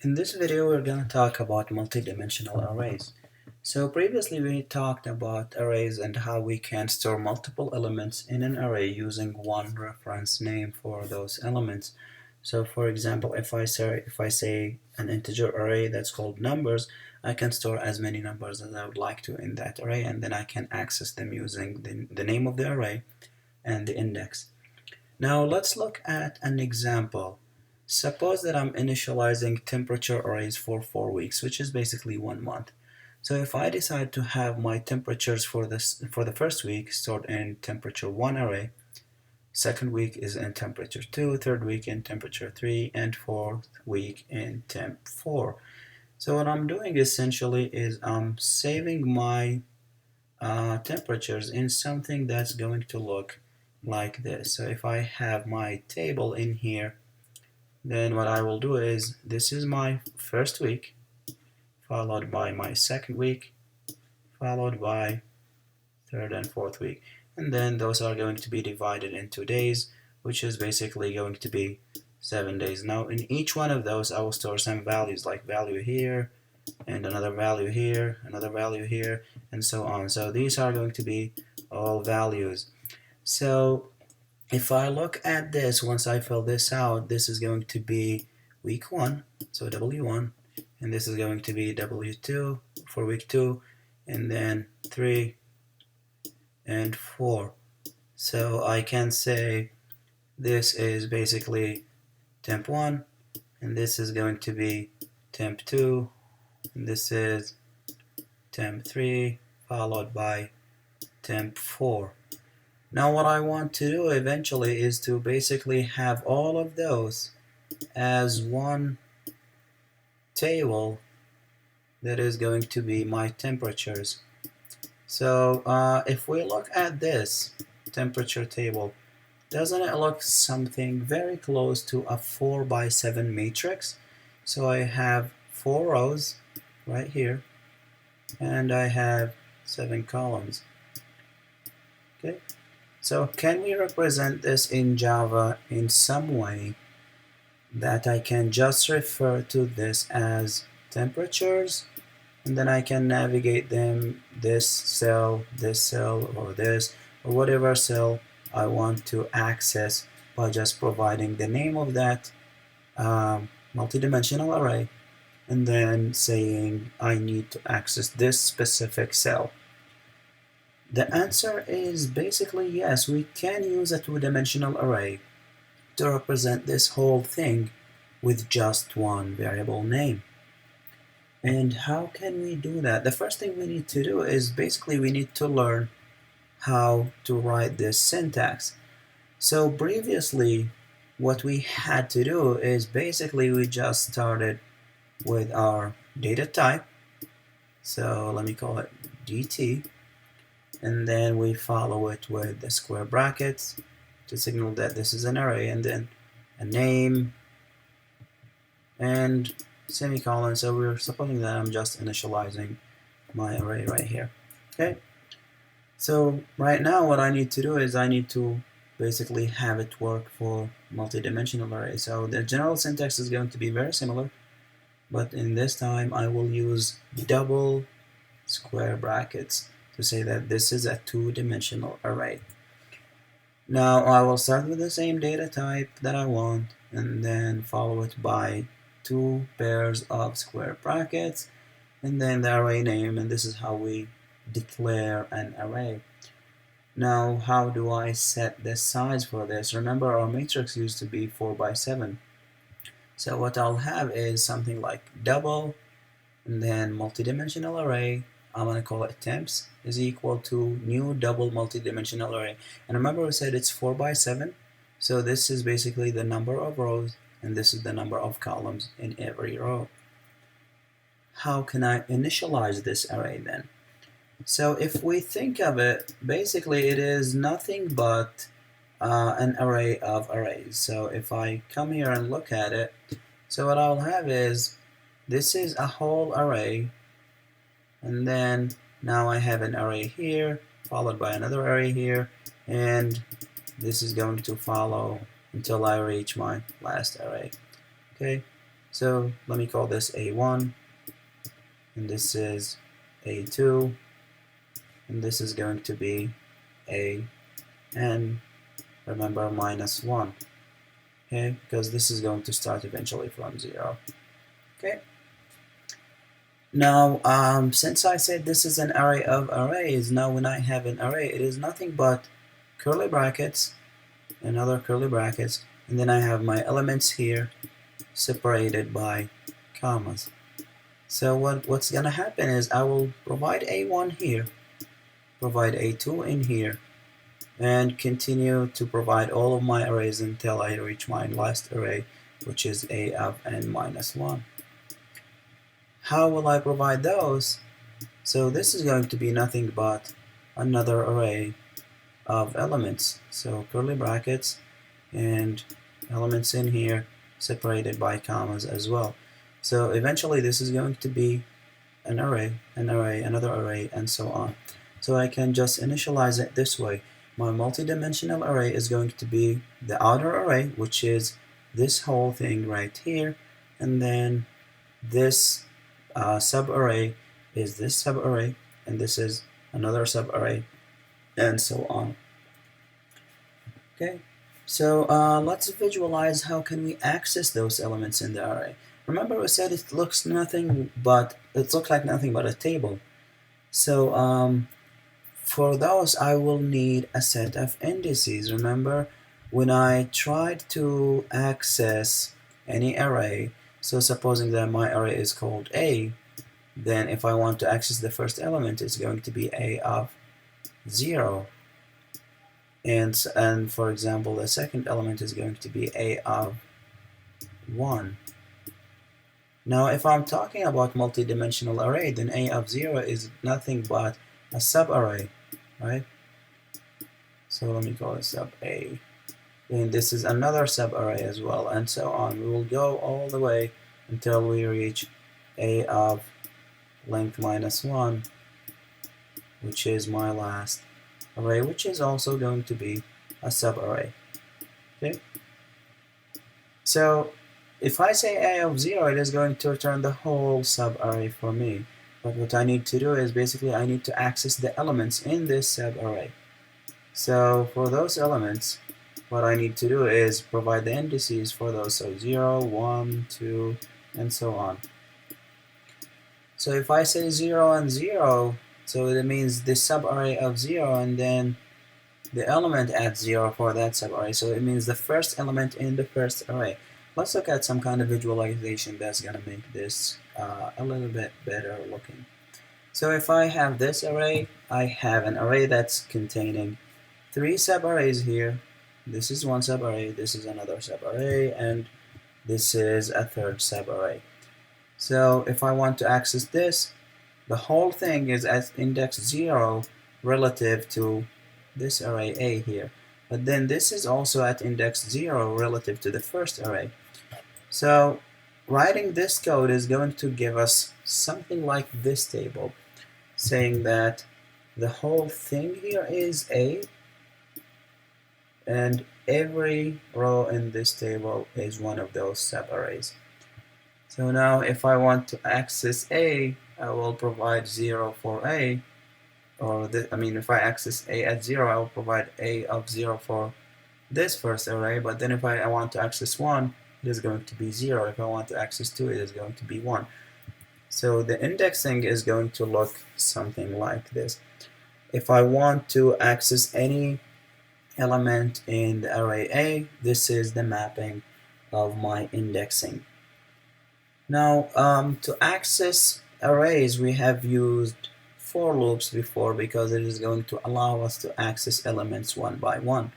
In this video, we're going to talk about multidimensional arrays. So previously we talked about arrays and how we can store multiple elements in an array using one reference name for those elements. So for example, if I say an integer array that's called numbers, I can store as many numbers as I would like to in that array, and then I can access them using the name of the array and the index. Now let's look at an example. Suppose that I'm initializing temperature arrays for 4 weeks, which is basically 1 month. So if I decide to have my temperatures for the first week stored in temperature 1 array, second week is in temperature 2, third week in temperature 3, and fourth week in temp 4. So what I'm doing essentially is I'm saving my temperatures in something that's going to look like this. So if I have my table in here, then what I will do is this is my first week, followed by my second week, followed by third and fourth week. And then those are going to be divided into days, which is basically going to be 7 days. Now in each one of those I will store some values, like value here, and another value here, another value here, and so on. So these are going to be all values. So if I look at this, once I fill this out, this is going to be week 1, so W1, and this is going to be W2 for week 2, and then 3 and 4. So I can say this is basically temp 1, and this is going to be temp 2, and this is temp 3, followed by temp 4. Now what I want to do eventually is to basically have all of those as one table that is going to be my temperatures. So if we look at this temperature table, doesn't it look something very close to a 4 by 7 matrix? So I have 4 rows right here, and I have 7 columns. Okay. So can we represent this in Java in some way that I can just refer to this as temperatures, and then I can navigate them, this cell, or this, or whatever cell I want to access by just providing the name of that multidimensional array, and then saying I need to access this specific cell? The answer is basically yes, we can use a two-dimensional array to represent this whole thing with just one variable name. And how can we do that? The first thing we need to do is basically we need to learn how to write this syntax. So previously what we had to do is basically we just started with our data type. So let me call it dt. And then we follow it with the square brackets to signal that this is an array, and then a name and semicolon. So we're supposing that I'm just initializing my array right here. Okay, so right now what I need to do is I need to basically have it work for multi-dimensional array. So the general syntax is going to be very similar, but in this time I will use double square brackets to say that this is a two-dimensional array. Now I will start with the same data type that I want, and then follow it by 2 pairs of square brackets, and then the array name, and this is how we declare an array. Now how do I set the size for this? Remember, our matrix used to be 4 by 7. So what I'll have is something like double, and then multidimensional array, I'm going to call it temps, is equal to new double multidimensional array. And remember we said it's 4 by 7, so this is basically the number of rows, and this is the number of columns in every row. How can I initialize this array then? So if we think of it, basically it is nothing but an array of arrays. So if I come here and look at it, so what I'll have is this is a whole array, and then now I have an array here followed by another array here, and this is going to follow until I reach my last array. Okay, So let me call this A1, and this is A2, and this is going to be AN, remember, minus 1, okay, because this is going to start eventually from 0. Okay. Now, since I said this is an array of arrays, now when I have an array, it is nothing but curly brackets, another curly brackets, and then I have my elements here separated by commas. So what's gonna happen is I will provide A1 here, provide A2 in here, and continue to provide all of my arrays until I reach my last array, which is A of n minus 1. How will I provide those? So this is going to be nothing but another array of elements. So curly brackets and elements in here separated by commas as well. So eventually this is going to be an array, another array, and so on. So I can just initialize it this way. My multidimensional array is going to be the outer array, which is this whole thing right here, and then this subarray is this subarray, and this is another subarray, and so on. Okay, so let's visualize how can we access those elements in the array. Remember we said it looks like nothing but a table. So for those I will need a set of indices. Remember when I tried to access any array, so supposing that my array is called A, then if I want to access the first element, it's going to be A of 0. And for example, the second element is going to be A of 1. Now, if I'm talking about multidimensional array, then A of 0 is nothing but a subarray, right? So let me call it sub A. And this is another subarray as well, and so on. We will go all the way until we reach A of length minus 1, which is my last array, which is also going to be a subarray. Okay? So if I say A of 0, it is going to return the whole subarray for me. But what I need to do is basically I need to access the elements in this subarray. So for those elements, what I need to do is provide the indices for those. So 0, 1, 2, and so on. So if I say 0 and 0, so it means this subarray of 0 and then the element at 0 for that subarray. So it means the first element in the first array. Let's look at some kind of visualization that's going to make this a little bit better looking. So if I have this array, I have an array that's containing 3 subarrays here. This is one subarray, this is another subarray, and this is a third subarray. So if I want to access this, the whole thing is at index 0 relative to this array A here. But then this is also at index 0 relative to the first array. So writing this code is going to give us something like this table, saying that the whole thing here is A, and every row in this table is one of those subarrays. So now if I want to access A, I will provide 0 for A, or if I access A at 0, I will provide A of 0 for this first array, but then if I want to access 1, it is going to be 0. If I want to access 2, it is going to be 1. So the indexing is going to look something like this. If I want to access any element in the array A, this is the mapping of my indexing. Now, to access arrays, we have used for loops before because it is going to allow us to access elements one by one.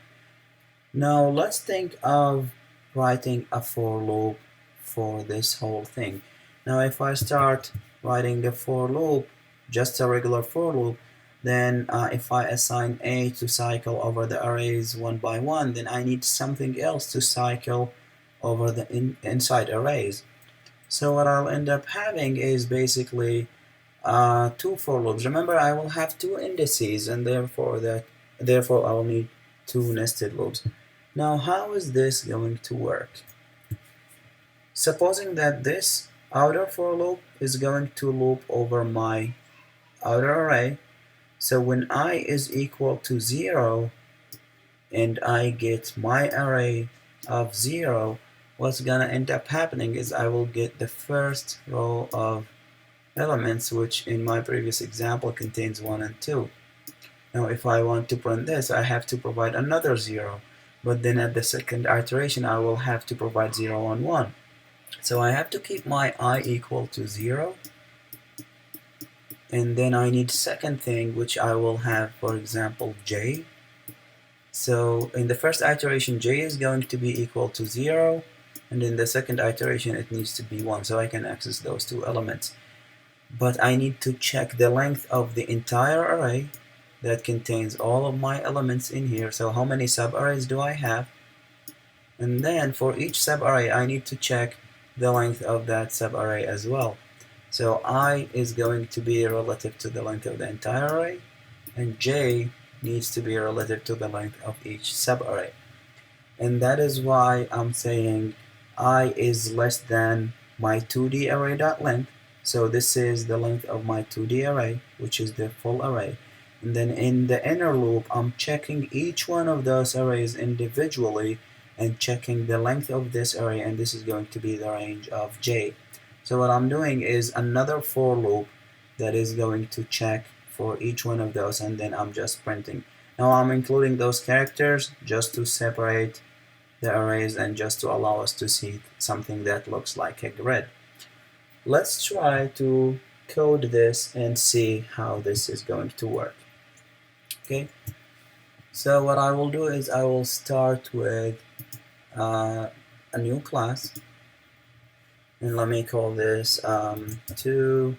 Now, let's think of writing a for loop for this whole thing. Now, if I start writing a for loop, just a regular for loop, then if I assign A to cycle over the arrays one by one, then I need something else to cycle over the inside arrays. So what I'll end up having is basically 2 for loops. Remember, I will have 2 indices, and therefore I will need 2 nested loops. Now, how is this going to work? Supposing that this outer for loop is going to loop over my outer array, so when I is equal to 0 and I get my array of 0, what's gonna end up happening is I will get the first row of elements, which in my previous example contains 1 and 2. Now if I want to print this, I have to provide another 0, but then at the second iteration I will have to provide 0 and 1. So I have to keep my I equal to 0, and then I need second thing, which I will have, for example, j. So in the first iteration, j is going to be equal to 0, and in the second iteration it needs to be 1, so I can access those two elements. But I need to check the length of the entire array that contains all of my elements in here. So how many subarrays do I have? And then for each subarray I need to check the length of that subarray as well. So I is going to be relative to the length of the entire array, and j needs to be relative to the length of each subarray. And that is why I'm saying I is less than my 2D array dot length. So this is the length of my 2D array, which is the full array. And then in the inner loop, I'm checking each one of those arrays individually and checking the length of this array, and this is going to be the range of j. So what I'm doing is another for loop that is going to check for each one of those, and then I'm just printing. Now I'm including those characters just to separate the arrays and just to allow us to see something that looks like a grid. Let's try to code this and see how this is going to work. Okay, so what I will do is I will start with a new class, and let me call this 2D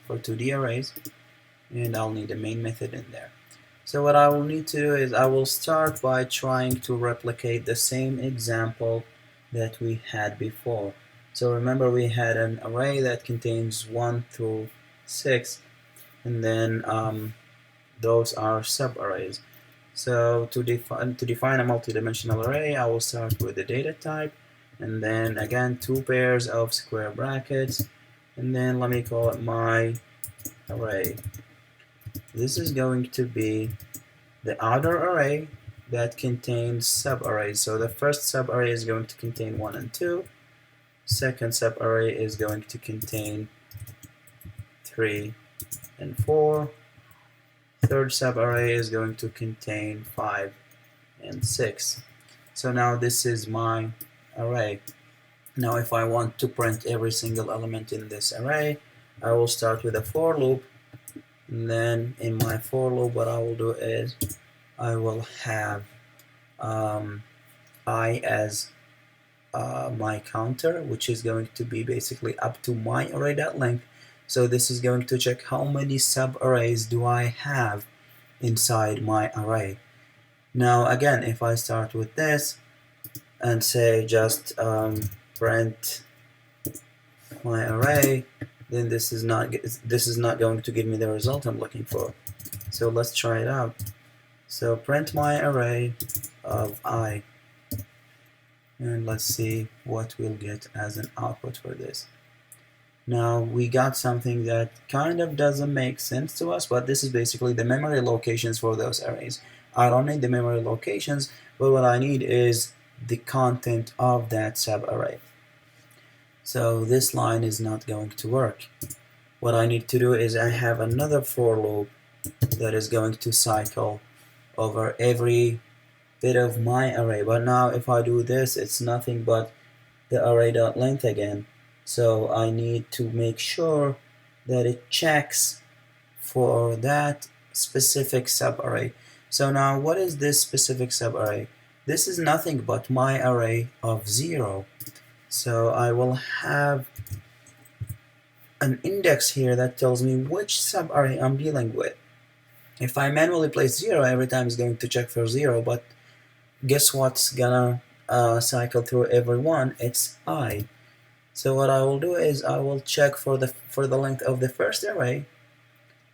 for 2D arrays, and I'll need a main method in there. So what I will need to do is I will start by trying to replicate the same example that we had before. So remember, we had an array that contains 1 through 6, and then those are subarrays. So to define a multidimensional array, I will start with the data type, and then again 2 pairs of square brackets, and then let me call it my array. This is going to be the outer array that contains subarrays. So the first subarray is going to contain 1 and 2. Second subarray is going to contain 3 and 4. Third subarray is going to contain 5 and 6. So now this is my array. Now if I want to print every single element in this array, I will start with a for loop, and then in my for loop what I will do is I will have I as my counter, which is going to be basically up to my array.length. So this is going to check how many subarrays do I have inside my array. Now again, if I start with this and say just print my array, then this is not going to give me the result I'm looking for. So let's try it out. So print my array of I, and let's see what we'll get as an output for this. Now we got something that kind of doesn't make sense to us, but this is basically the memory locations for those arrays. I don't need the memory locations, but what I need is the content of that subarray. So this line is not going to work. What I need to do is I have another for loop that is going to cycle over every bit of my array. But now if I do this, it's nothing but the array.length again. So I need to make sure that it checks for that specific subarray. So now what is this specific subarray? This is nothing but my array of 0. So I will have an index here that tells me which subarray I'm dealing with. If I manually place 0, every time it's going to check for 0, but guess what's gonna cycle through every one? It's I. So what I will do is I will check for the length of the first array,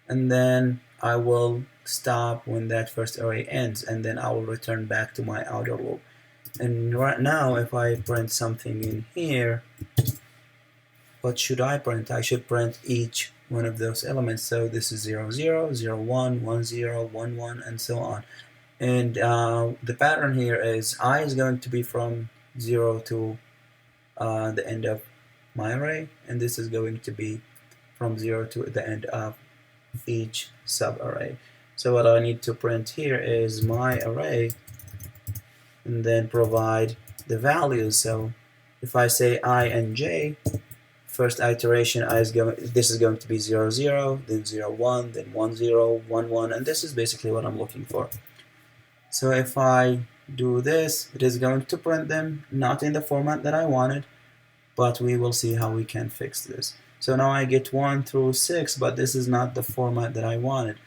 and then I will stop when that first array ends, and then I will return back to my outer loop. And right now, if I print something in here, what should I print? I should print each one of those elements. So this is 0, 0, 0, 1, 1, 0, 1, 1, and so on. And the pattern here is I is going to be from 0 to the end of my array, and this is going to be from 0 to the end of each subarray. So what I need to print here is my array and then provide the values. So if I say I and j, first iteration this is going to be 0, 0, then 0, 1, then 1, 0, 1, 1, and this is basically what I'm looking for. So if I do this, it is going to print them not in the format that I wanted, but we will see how we can fix this. So now I get 1 through 6, but this is not the format that I wanted.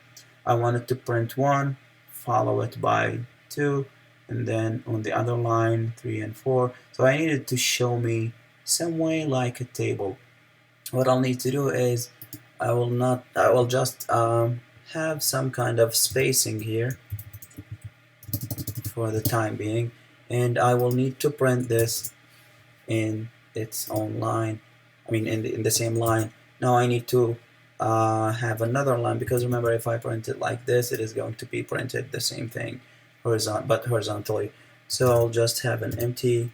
I wanted to print 1, follow it by 2, and then on the other line 3 and 4. So I needed to show me some way like a table. What I'll need to do is I will just have some kind of spacing here for the time being, and I will need to print this in its own line. I mean in the same line. Now I need to have another line, because remember, if I print it like this, it is going to be printed the same thing horizontally. So I'll just have an empty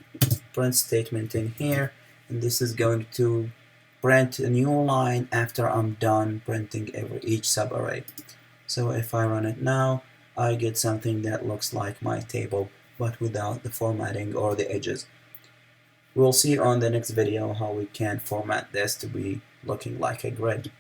print statement in here, and this is going to print a new line after I'm done printing each subarray. So if I run it now, I get something that looks like my table, but without the formatting or the edges. We'll see on the next video how we can format this to be looking like a grid.